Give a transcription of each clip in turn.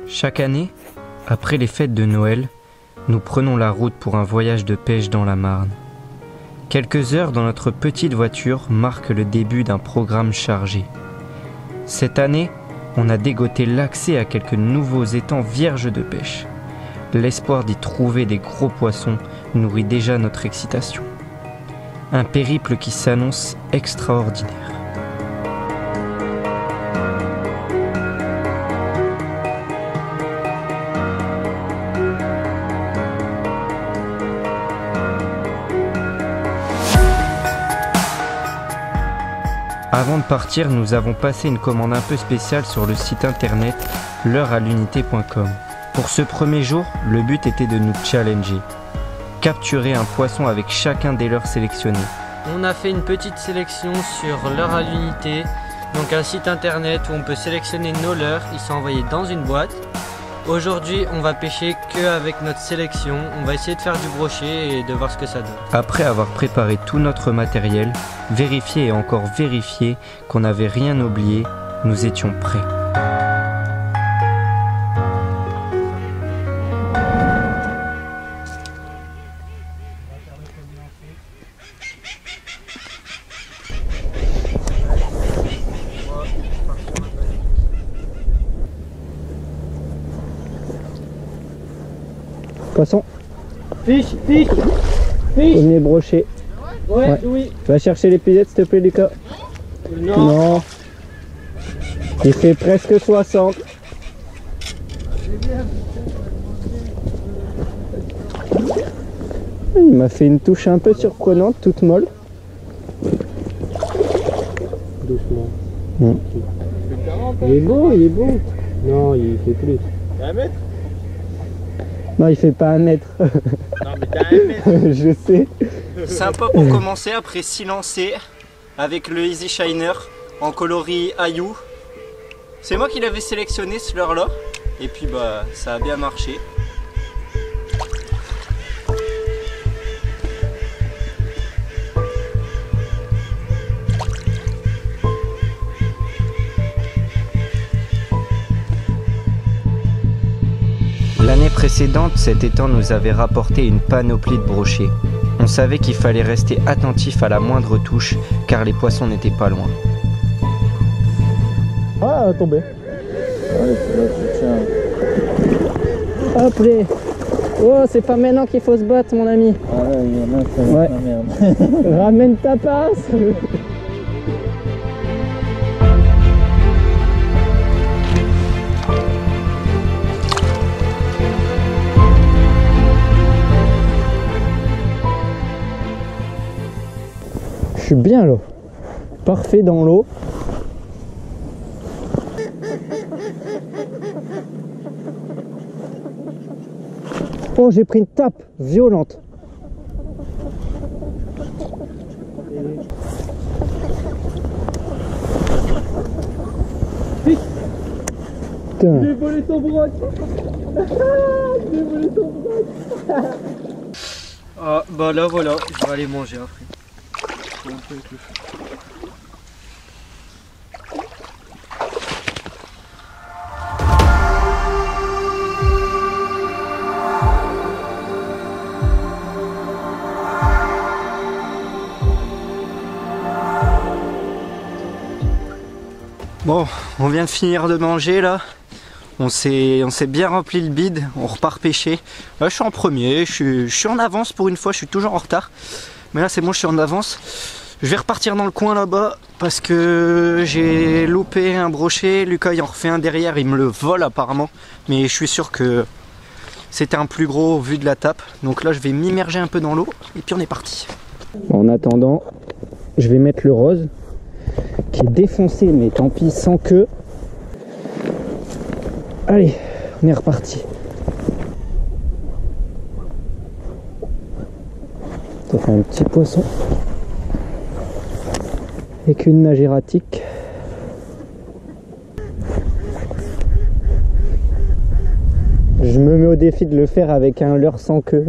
Chaque année, après les fêtes de Noël, nous prenons la route pour un voyage de pêche dans la Marne. Quelques heures dans notre petite voiture marquent le début d'un programme chargé. Cette année, on a dégoté l'accès à quelques nouveaux étangs vierges de pêche. L'espoir d'y trouver des gros poissons nourrit déjà notre excitation. Un périple qui s'annonce extraordinaire. Avant de partir, nous avons passé une commande un peu spéciale sur le site internet l'heurealunité.com. Pour ce premier jour, le but était de nous challenger. Capturer un poisson avec chacun des leurres sélectionnés. On a fait une petite sélection sur l'heure à l'unité, donc un site internet où on peut sélectionner nos leurres, ils sont envoyés dans une boîte. Aujourd'hui, on va pêcher qu'avec notre sélection, on va essayer de faire du brochet et de voir ce que ça donne. Après avoir préparé tout notre matériel, vérifié et encore vérifié qu'on n'avait rien oublié, nous étions prêts. Poisson. Fiche, fiche, fiche. Premier brochet. Ouais, oui. Va chercher l'épisode s'il te plaît Lucas. Non. Il fait presque 60. Il m'a fait une touche un peu surprenante, toute molle. Doucement. Il est beau, il est beau. Non, il fait plus. 1 mètre? Non, il fait pas 1 mètre. Non, mais t'as 1 mètre. Je sais. Sympa pour commencer après 6 lancers avec le Easy Shiner en coloris Ayou. C'est moi qui l'avais sélectionné ce leurre là et puis bah ça a bien marché. L'année précédente, cet étang nous avait rapporté une panoplie de brochets. On savait qu'il fallait rester attentif à la moindre touche, car les poissons n'étaient pas loin. Ah, tombé. Hop les. Oh, c'est pas maintenant qu'il faut se battre, mon ami. Ah ouais, il y en a qui font Ouais. merde. Ramène ta passe. Je suis bien là. Parfait dans l'eau. Oh, j'ai pris une tape violente. Putain. J'ai volé son broc. J'ai volé son broc. Ah bah là voilà, je vais aller manger après. Bon, on vient de finir de manger là. On s'est bien rempli le bide, on repart pêcher. Là, je suis en premier, je suis en avance pour une fois, je suis toujours en retard. Mais là c'est bon, je suis en avance. Je vais repartir dans le coin là-bas parce que j'ai loupé un brochet. Lucas il en refait un derrière, il me le vole apparemment. Mais je suis sûr que c'était un plus gros au vu de la tape. Donc là je vais m'immerger un peu dans l'eau et puis on est parti. En attendant, je vais mettre le rose qui est défoncé, mais tant pis, sans queue. Allez, on est reparti. Ça fait un petit poisson avec une nage erratique. Je me mets au défi de le faire avec un leurre sans queue.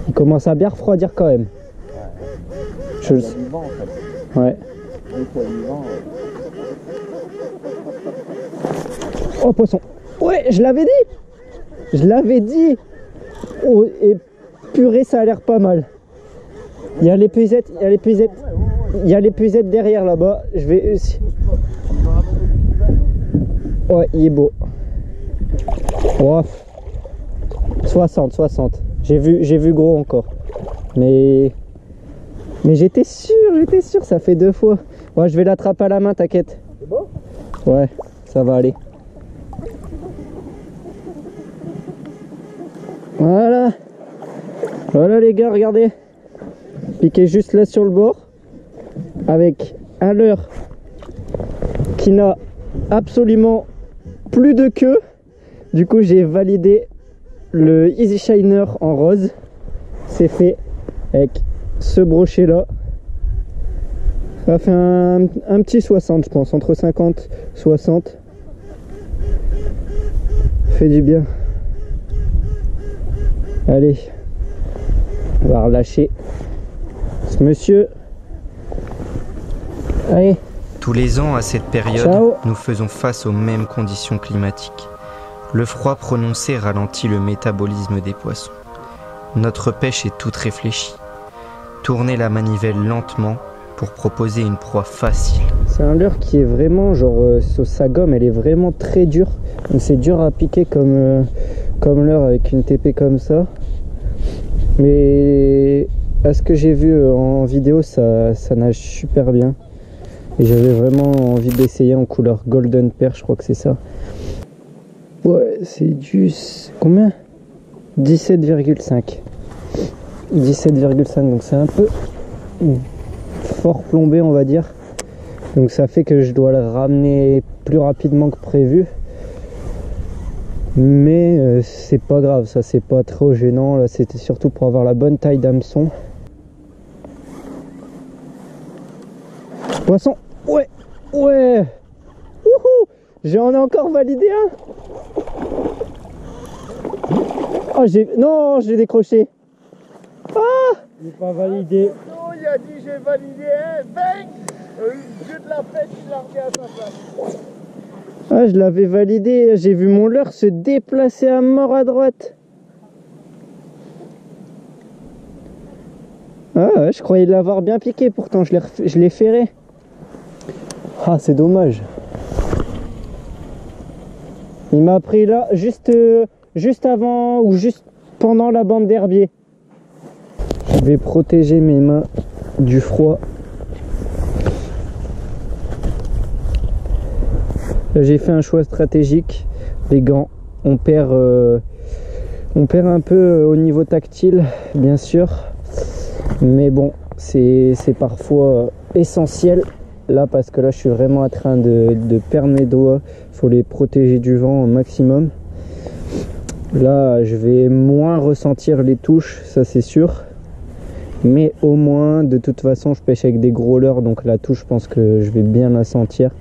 Il commence à bien refroidir quand même. Je... Il y a du vent en fait. Ouais. Dès qu'il y a du vent. Oh, poisson. Ouais, je l'avais dit. Je l'avais dit. Oh, et purée, ça a l'air pas mal. Il y a l'épuisette, il y a l'épuisette. Il y a l'épuisette derrière là-bas. Je vais... Ouais, il est beau. Oh. 60. J'ai vu gros encore. Mais j'étais sûr, ça fait 2 fois. Ouais, je vais l'attraper à la main, t'inquiète. C'est beau? Ouais, ça va aller. Voilà. Voilà les gars, regardez. Piqué juste là sur le bord. Avec un leurre qui n'a absolument plus de queue. Du coup, j'ai validé le Easy Shiner en rose. C'est fait avec ce brochet là. Ça fait un petit 60, je pense, entre 50 et 60. Fait du bien. Allez, on va relâcher ce monsieur. Allez. Tous les ans, à cette période, Ciao. nous faisons face aux mêmes conditions climatiques. Le froid prononcé ralentit le métabolisme des poissons. Notre pêche est toute réfléchie. Tournez la manivelle lentement pour proposer une proie facile. C'est un leurre qui est vraiment, genre, sa gomme, elle est vraiment très dure. Donc c'est dur à piquer comme leurre avec une TP comme ça. Mais à ce que j'ai vu en vidéo, ça nage super bien. Et j'avais vraiment envie d'essayer en couleur Golden Perch, je crois que c'est ça. Ouais, c'est du... Combien? 17,5. 17,5, donc c'est un peu fort plombé, on va dire. Donc ça fait que je dois le ramener plus rapidement que prévu. Mais c'est pas grave, ça c'est pas trop gênant. Là c'était surtout pour avoir la bonne taille d'hameçon. Poisson. Ouais. Ouais. Wouhou. J'en ai encore validé un. Oh non, je l'ai décroché. Ah. Il n'est pas validé. Non, il a dit j'ai validé un. Bang. Le jeu de la fête, il l'a remis à sa place. Ah, je l'avais validé, j'ai vu mon leurre se déplacer à mort à droite. Ah ouais, je croyais l'avoir bien piqué, pourtant je l'ai ferré. Ah, c'est dommage. Il m'a pris là, juste avant ou juste pendant la bande d'herbier. Je vais protéger mes mains du froid. J'ai fait un choix stratégique, les gants. On perd un peu au niveau tactile, bien sûr, mais bon, c'est parfois essentiel là, parce que là je suis vraiment en train de perdre mes doigts. Il faut les protéger du vent au maximum. Là je vais moins ressentir les touches, ça c'est sûr, mais au moins de toute façon je pêche avec des gros leurres, donc la touche je pense que je vais bien la sentir.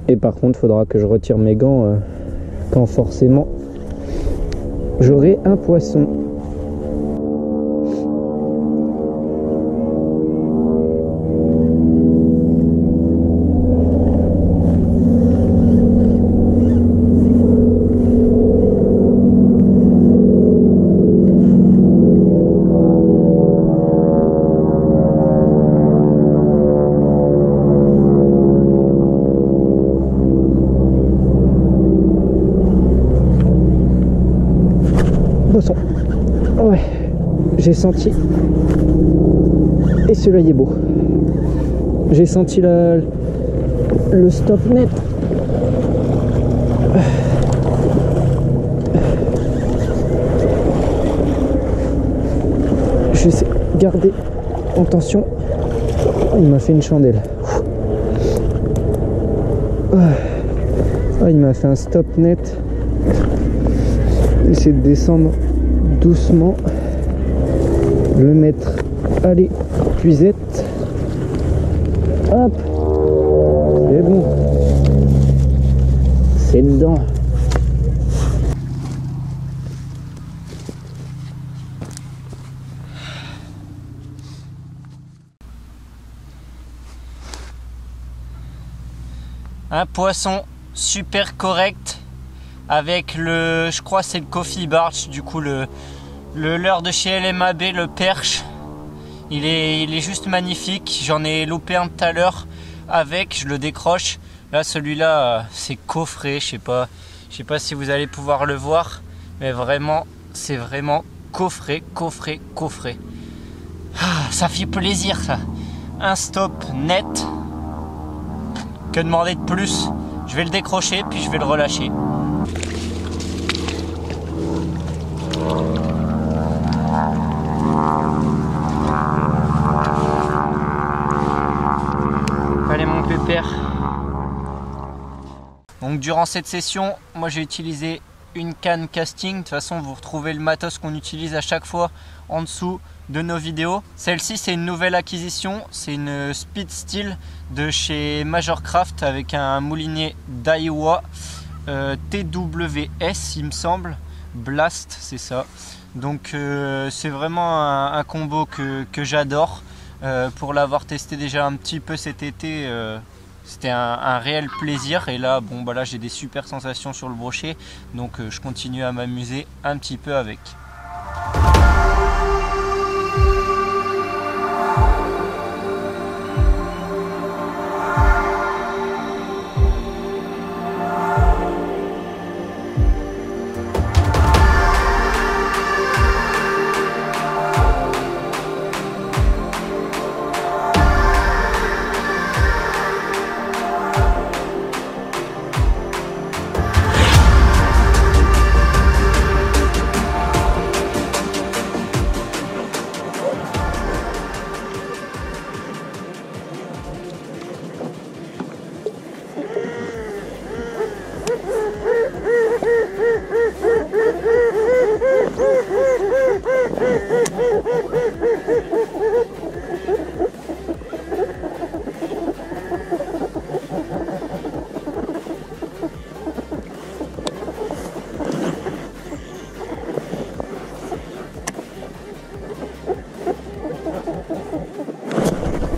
Et par contre, il faudra que je retire mes gants quand forcément j'aurai un poisson. Poisson. Ouais, j'ai senti. Et celui-là il est beau. J'ai senti le stop net. Je sais garder en tension. Il m'a fait une chandelle. Ah, il m'a fait un stop net. Essayer de descendre doucement, le mettre à l'épuisette. Hop, c'est bon, c'est dedans. Un poisson super correct avec le, je crois c'est le Coffee Barge, du coup le leurre de chez LMAB, le perche. Il est juste magnifique. J'en ai loupé un tout à l'heure avec, je le décroche. Là celui-là c'est coffré, je sais pas si vous allez pouvoir le voir, mais vraiment c'est vraiment coffré. Ah, ça fait plaisir ça. Un stop net. Que demander de plus? Je vais le décrocher puis je vais le relâcher. Allez mon pépère. Donc durant cette session, moi j'ai utilisé une canne casting. De toute façon vous retrouvez le matos qu'on utilise à chaque fois en dessous de nos vidéos. Celle-ci c'est une nouvelle acquisition, c'est une Speed Steel de chez Majorcraft avec un moulinier Daiwa TWS il me semble, Blast c'est ça. Donc c'est vraiment un combo que j'adore. Pour l'avoir testé déjà un petit peu cet été, c'était un réel plaisir. Et là, bon, bah là j'ai des super sensations sur le brochet, donc je continue à m'amuser un petit peu avec.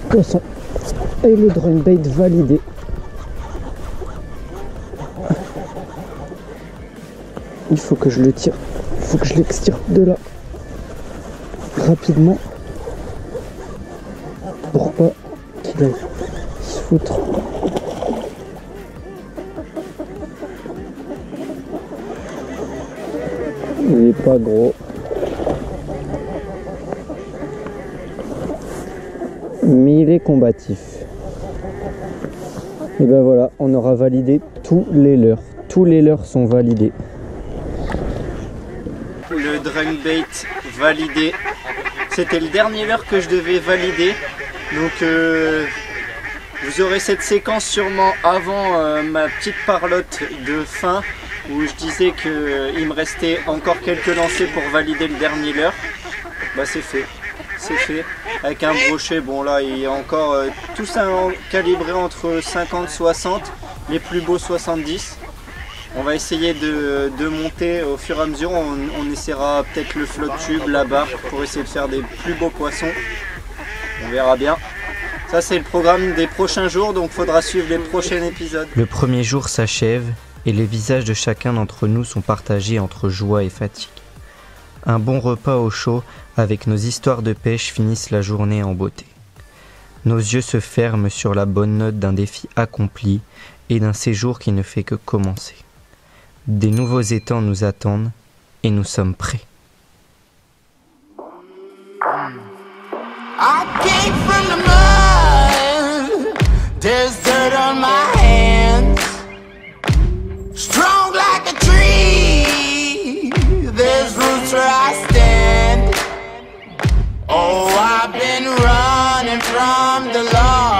Poisson et le drone bait validé. Il faut que je le tire, il faut que je l'extire de là rapidement pour pas qu'il aille se foutre. Il est pas gros. Mais il est combatif. Et ben voilà, on aura validé tous les leurres. Tous les leurres sont validés. Le drone bait validé. C'était le dernier leurre que je devais valider. Donc vous aurez cette séquence sûrement avant ma petite parlotte de fin où je disais qu'il me restait encore quelques lancers pour valider le dernier leurre. Bah c'est fait. C'est fait avec un brochet. Bon là il y a encore tout ça calibré entre 50-60, les plus beaux 70. On va essayer de monter au fur et à mesure. On essaiera peut-être le float tube, la barre pour essayer de faire des plus beaux poissons. On verra bien. Ça c'est le programme des prochains jours, donc il faudra suivre les prochains épisodes. Le premier jour s'achève et les visages de chacun d'entre nous sont partagés entre joie et fatigue. Un bon repas au chaud avec nos histoires de pêche finissent la journée en beauté. Nos yeux se ferment sur la bonne note d'un défi accompli et d'un séjour qui ne fait que commencer. Des nouveaux étangs nous attendent et nous sommes prêts. I came from the mud, there's dirt on my hands. Strong like a tree, there's roots where I stand. Oh, I've been running from the law.